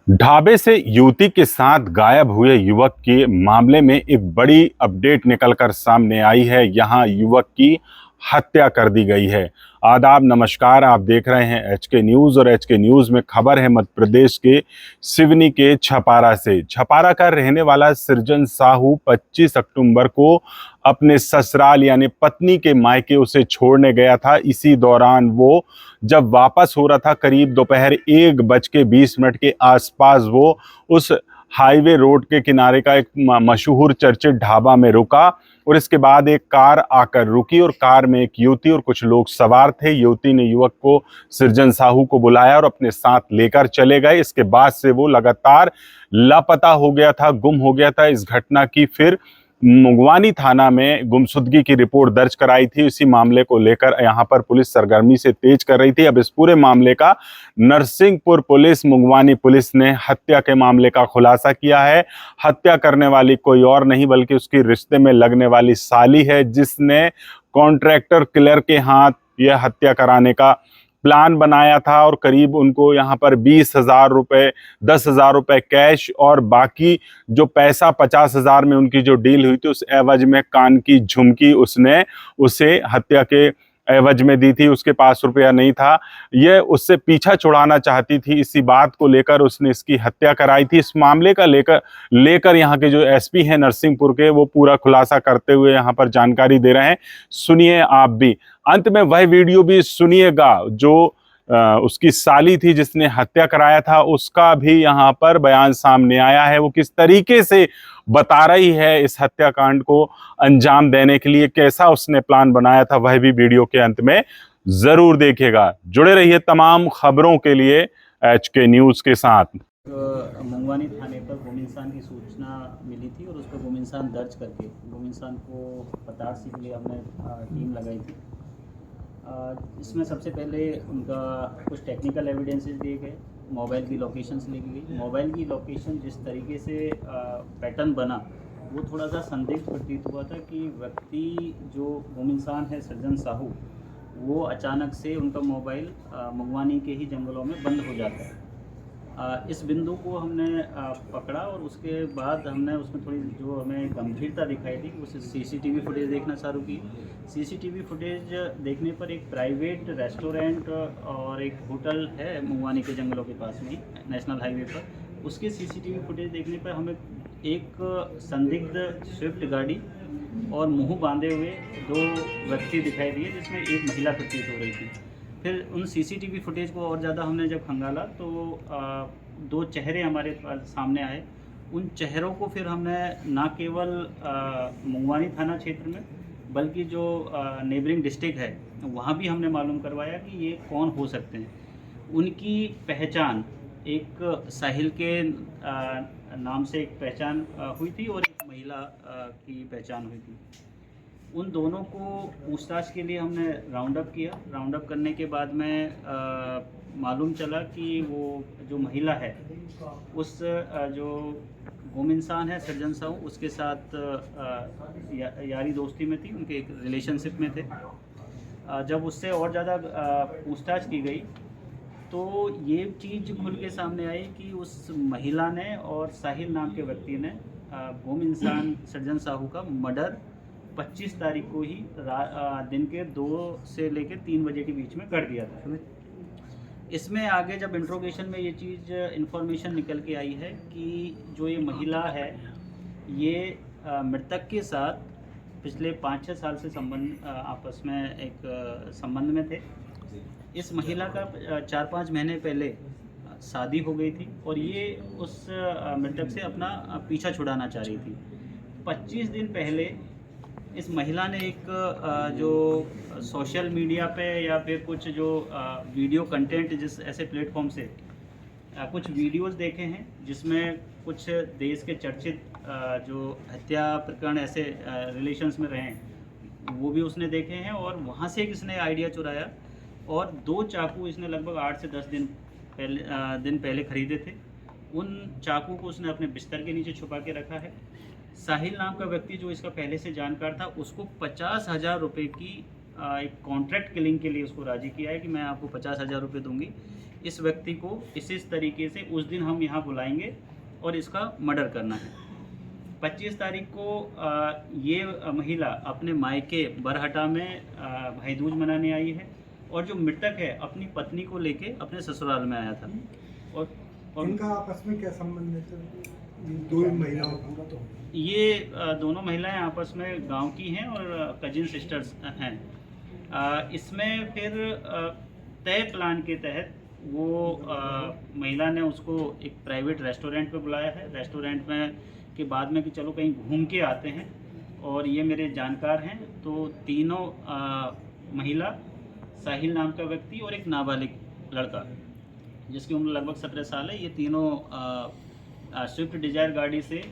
ढाबे से युवती के साथ गायब हुए युवक के मामले में एक बड़ी अपडेट निकलकर सामने आई है। यहां युवक की हत्या कर दी गई है। आदाब, नमस्कार। आप देख रहे हैं एचके न्यूज़ और एचके न्यूज़ में खबर है मध्य प्रदेश के सिवनी के छपारा से। छपारा का रहने वाला सृजन साहू 25 अक्टूबर को अपने ससुराल यानी पत्नी के मायके उसे छोड़ने गया था। इसी दौरान वो जब वापस हो रहा था, करीब दोपहर 1:20 के आसपास वो उस हाईवे रोड के किनारे का एक मशहूर चर्चित ढाबा में रुका और इसके बाद एक कार आकर रुकी और कार में एक युवती और कुछ लोग सवार थे। युवती ने युवक को, सृजन साहू को बुलाया और अपने साथ लेकर चले गए। इसके बाद से वो लगातार लापता हो गया था, गुम हो गया था। इस घटना की फिर मुगवानी थाना में गुमशुदगी की रिपोर्ट दर्ज कराई थी। इसी मामले को लेकर यहां पर पुलिस सरगर्मी से तेज कर रही थी। अब इस पूरे मामले का नरसिंहपुर पुलिस, मुगवानी पुलिस ने हत्या के मामले का खुलासा किया है। हत्या करने वाली कोई और नहीं बल्कि उसकी रिश्ते में लगने वाली साली है, जिसने कॉन्ट्रैक्टर किलर के हाथ यह हत्या कराने का प्लान बनाया था और करीब उनको यहाँ पर 20,000 रुपये, 10,000 रुपये कैश और बाकी जो पैसा 50,000 में उनकी जो डील हुई थी, उस एवज में कान की झुमकी उसने उसे हत्या के एवज में दी थी। उसके पास रुपया नहीं था। यह उससे पीछा छुड़ाना चाहती थी। इसी बात को लेकर उसने इसकी हत्या कराई थी। इस मामले का लेकर यहाँ के जो एसपी हैं नरसिंहपुर के, वो पूरा खुलासा करते हुए यहाँ पर जानकारी दे रहे हैं। सुनिए आप भी, अंत में वह वीडियो भी सुनिएगा जो उसकी साली थी जिसने हत्या कराया था, उसका भी यहाँ पर बयान सामने आया है। वो किस तरीके से बता रही है इस हत्याकांड को अंजाम देने के लिए, कैसा उसने प्लान बनाया था, वह भी वीडियो के अंत में जरूर देखिएगा। जुड़े रहिए तमाम खबरों के लिए एचके न्यूज़ के साथ। मंगवानी थाने पर गुम इंसान की सूचना मिली थी और उस पर गुम इंसान दर्ज करके गुम इंसान को पताड़ने के लिए हमने टीम लगाई थी। इसमें सबसे पहले उनका कुछ टेक्निकल एविडेंसेस दिए गए, मोबाइल की लोकेशंस ली गई। मोबाइल की लोकेशन जिस तरीके से पैटर्न बना, वो थोड़ा सा संदिग्ध प्रतीत हुआ था कि व्यक्ति जो गुम इंसान है सृजन साहू, वो अचानक से उनका मोबाइल मंगवानी के ही जंगलों में बंद हो जाता है। इस बिंदु को हमने पकड़ा और उसके बाद हमने उसमें थोड़ी जो हमें गंभीरता दिखाई थी, उस सीसीटीवी फुटेज देखना चालू की। सीसीटीवी फुटेज देखने पर एक प्राइवेट रेस्टोरेंट और एक होटल है मंगवानी के जंगलों के पास में ही, नेशनल हाईवे पर, उसके सीसीटीवी फुटेज देखने पर हमें एक संदिग्ध स्विफ्ट गाड़ी और मुंह बांधे हुए दो व्यक्ति दिखाई दिए, जिसमें एक महिला प्रतीत हो रही थी। फिर उन सीसीटीवी फुटेज को और ज़्यादा हमने जब खंगाला तो दो चेहरे हमारे पास सामने आए। उन चेहरों को फिर हमने ना केवल मंगवानी थाना क्षेत्र में बल्कि जो नेबरिंग डिस्ट्रिक्ट है वहाँ भी हमने मालूम करवाया कि ये कौन हो सकते हैं। उनकी पहचान एक साहिल के नाम से एक पहचान हुई थी और एक महिला की पहचान हुई थी। उन दोनों को पूछताछ के लिए हमने राउंड अप किया। राउंड अप करने के बाद में मालूम चला कि वो जो महिला है उस जो गुम इंसान है सृजन साहू, उसके साथ यारी दोस्ती में थी, उनके एक रिलेशनशिप में थे। जब उससे और ज़्यादा पूछताछ की गई तो ये चीज़ खुल के सामने आई कि उस महिला ने और साहिल नाम के व्यक्ति ने गुम इंसान सृजन साहू का मर्डर 25 तारीख को ही दिन के 2 से लेकर 3 बजे के बीच में कर दिया था। इसमें आगे जब इंट्रोगेशन में ये चीज़ इन्फॉर्मेशन निकल के आई है कि जो ये महिला है ये मृतक के साथ पिछले 5-6 साल से आपस में एक संबंध में थे। इस महिला का 4-5 महीने पहले शादी हो गई थी और ये उस मृतक से अपना पीछा छुड़ाना चाह रही थी। 25 दिन पहले इस महिला ने एक जो सोशल मीडिया पे या फिर कुछ जो वीडियो कंटेंट जिस ऐसे प्लेटफॉर्म से कुछ वीडियोस देखे हैं जिसमें कुछ देश के चर्चित जो हत्या प्रकरण ऐसे रिलेशंस में रहे हैं वो भी उसने देखे हैं और वहाँ से इसने आइडिया चुराया और 2 चाकू इसने लगभग 8 से 10 दिन पहले ख़रीदे थे। उन चाकू को उसने अपने बिस्तर के नीचे छुपा के रखा है। साहिल नाम का व्यक्ति जो इसका पहले से जानकार था, उसको 50,000 रुपये की एक कॉन्ट्रैक्ट किलिंग के लिए उसको राज़ी किया है कि मैं आपको 50,000 रुपये दूंगी इस व्यक्ति को इस तरीके से उस दिन हम यहाँ बुलाएंगे और इसका मर्डर करना है। 25 तारीख को ये महिला अपने मायके बरहटा में भाई दूज मनाने आई है और जो मृतक है अपनी पत्नी को लेके अपने ससुराल में आया था। और इनका आपस में क्या संबंध है? दो महिलाओं का ये दोनों महिलाएं आपस में गांव की हैं और कजिन सिस्टर्स हैं। इसमें फिर तय प्लान के तहत वो महिला ने उसको एक प्राइवेट रेस्टोरेंट पे बुलाया है। रेस्टोरेंट में के बाद में कि चलो कहीं घूम के आते हैं, और ये मेरे जानकार हैं। तो तीनों महिला, साहिल नाम का व्यक्ति और एक नाबालिग लड़का जिसकी उम्र लगभग 17 साल है, ये तीनों स्विफ्ट डिजायर गाड़ी से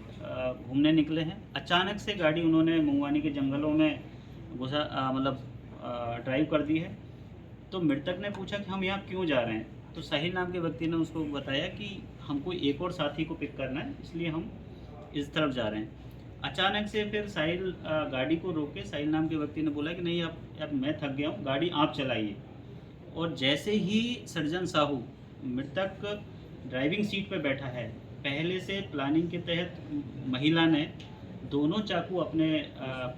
घूमने निकले हैं। अचानक से गाड़ी उन्होंने मुंगवानी के जंगलों में घुसा ड्राइव कर दी है। तो मृतक ने पूछा कि हम यहाँ क्यों जा रहे हैं, तो साहिल नाम के व्यक्ति ने उसको बताया कि हमको एक और साथी को पिक करना है, इसलिए हम इस तरफ जा रहे हैं। अचानक से फिर साहिल गाड़ी को रोके साहिल नाम के व्यक्ति ने बोला कि नहीं अब मैं थक गया हूँ, गाड़ी आप चलाइए। और जैसे ही सर्जन साहू मृतक ड्राइविंग सीट पर बैठा है, पहले से प्लानिंग के तहत महिला ने दोनों चाकू अपने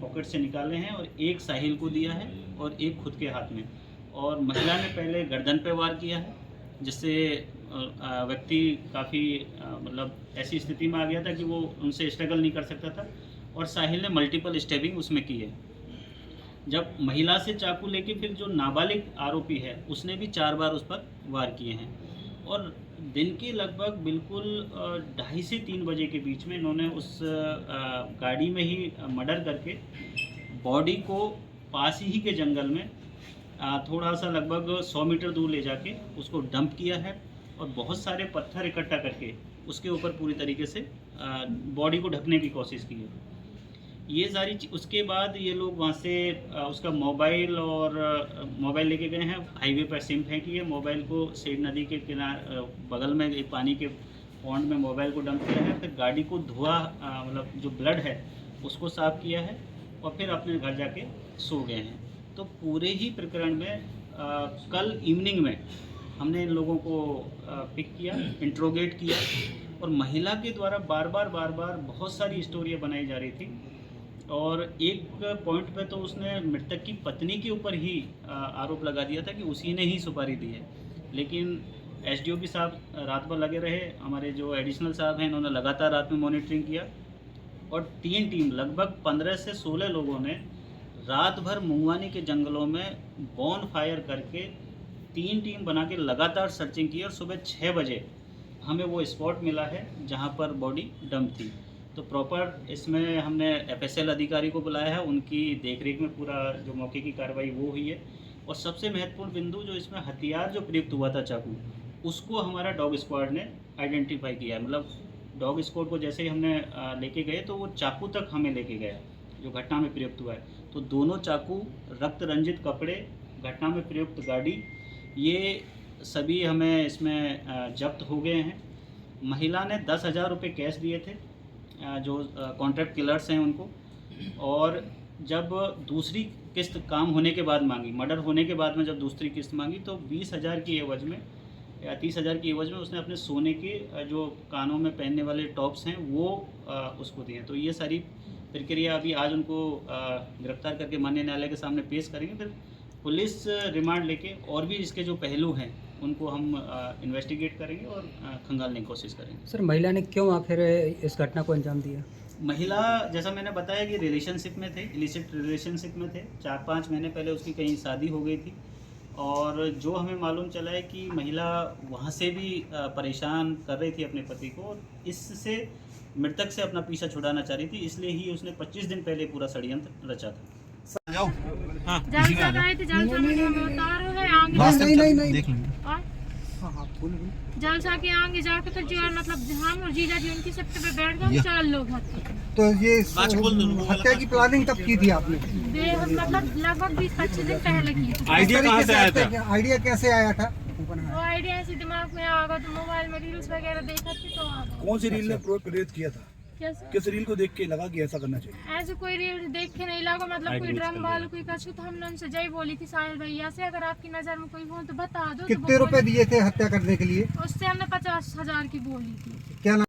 पॉकेट से निकाले हैं और एक साहिल को दिया है और एक खुद के हाथ में। और महिला ने पहले गर्दन पे वार किया है, जिससे व्यक्ति काफ़ी मतलब ऐसी स्थिति में आ गया था कि वो उनसे स्ट्रगल नहीं कर सकता था। और साहिल ने मल्टीपल स्टेबिंग उसमें की है। जब महिला से चाकू लेके फिर जो नाबालिग आरोपी है उसने भी 4 बार उस पर वार किए हैं। और दिन के लगभग बिल्कुल 2:30 से 3 बजे के बीच में इन्होंने उस गाड़ी में ही मर्डर करके बॉडी को पास ही के जंगल में थोड़ा सा लगभग 100 मीटर दूर ले जाके उसको डंप किया है और बहुत सारे पत्थर इकट्ठा करके उसके ऊपर पूरी तरीके से बॉडी को ढकने की कोशिश की है। ये सारी उसके बाद ये लोग वहाँ से उसका मोबाइल लेके गए हैं, हाईवे पर सिम फेंकी है। मोबाइल को सेठ नदी के किनारे बगल में एक पानी के पॉन्ड में मोबाइल को डंप किया है। फिर गाड़ी को धुआ मतलब जो ब्लड है उसको साफ किया है और फिर अपने घर जाके सो गए हैं। तो पूरे ही प्रकरण में कल इवनिंग में हमने इन लोगों को पिक किया, इंट्रोगेट किया और महिला के द्वारा बार बार बहुत सारी स्टोरियाँ बनाई जा रही थी। और एक पॉइंट पे तो उसने मृतक की पत्नी के ऊपर ही आरोप लगा दिया था कि उसी ने ही सुपारी दी है। लेकिन एसडीओपी साहब रात भर लगे रहे, हमारे जो एडिशनल साहब हैं इन्होंने लगातार रात में मॉनिटरिंग किया और 3 टीम लगभग 15 से 16 लोगों ने रात भर मुंगवानी के जंगलों में बॉन फायर करके 3 टीम बना के लगातार सर्चिंग की और सुबह 6 बजे हमें वो स्पॉट मिला है जहाँ पर बॉडी डंप थी। तो प्रॉपर इसमें हमने एफएसएल अधिकारी को बुलाया है, उनकी देखरेख में पूरा जो मौके की कार्रवाई वो हुई है। और सबसे महत्वपूर्ण बिंदु जो इसमें हथियार जो प्रयुक्त हुआ था चाकू, उसको हमारा डॉग स्क्वाड ने आइडेंटिफाई किया है। मतलब डॉग स्क्वाड को जैसे ही हमने लेके गए तो वो चाकू तक हमें लेके गया जो घटना में प्रयुक्त हुआ है। तो दोनों चाकू, रक्त रंजित कपड़े, घटना में प्रयुक्त गाड़ी, ये सभी हमें इसमें जब्त हो गए हैं। महिला ने 10,000 रुपये कैश दिए थे जो कॉन्ट्रैक्ट किलर्स हैं उनको, और जब दूसरी किस्त काम होने के बाद मांगी, मर्डर होने के बाद में जब दूसरी किस्त मांगी तो 20,000 की एवज में या 30,000 की एवज में उसने अपने सोने के जो कानों में पहनने वाले टॉप्स हैं वो उसको दिए। तो ये सारी प्रक्रिया अभी आज उनको गिरफ्तार करके माननीय न्यायालय के सामने पेश करेंगे। फिर पुलिस रिमांड लेके और भी इसके जो पहलू हैं उनको हम इन्वेस्टिगेट करेंगे और खंगालने की कोशिश करेंगे। सर, महिला ने क्यों आखिर इस घटना को अंजाम दिया? महिला, जैसा मैंने बताया कि रिलेशनशिप में थे, इलिसिट रिलेशनशिप में थे। 4-5 महीने पहले उसकी कहीं शादी हो गई थी और जो हमें मालूम चला है कि महिला वहाँ से भी परेशान कर रही थी अपने पति को, इससे मृतक से अपना पीछा छुड़ाना चाह रही थी, इसलिए ही उसने 25 दिन पहले पूरा षड्यंत्र रचा था। जलसा गए थे, जलसा में हम उतार हो गए आगे। नहीं देख लेंगे। जलसा के आगे जाके फिर जो है मतलब हम और जीजा जी उनकी छत पे बैठ गए, 4 लोग थे। तो ये हत्या की प्लानिंग तब की थी आपने? मतलब लगभग 20-25 दिन पहले की थी। आइडिया कहाँ से आया था? आइडिया कैसे आया था? वो आइडिया ऐसे दिमाग में आ गया तो मोबाइल में रील्स वगैरह देखा थी तो आ गया। कौन सी रील ने प्रेरित किया था? कैसे किस रील को देख के लगा कि ऐसा करना चाहिए? ऐसे कोई रील देख के नहीं लगा, मतलब कोई ड्रम वालों कोई कछु, तो हमने उनसे जय बोली थी साहिल भैया से, अगर आपकी नज़र में कोई हो तो बता दो। कितने रुपए दिए थे हत्या करने के लिए? उससे हमने 50,000 की बोली थी। क्या नाम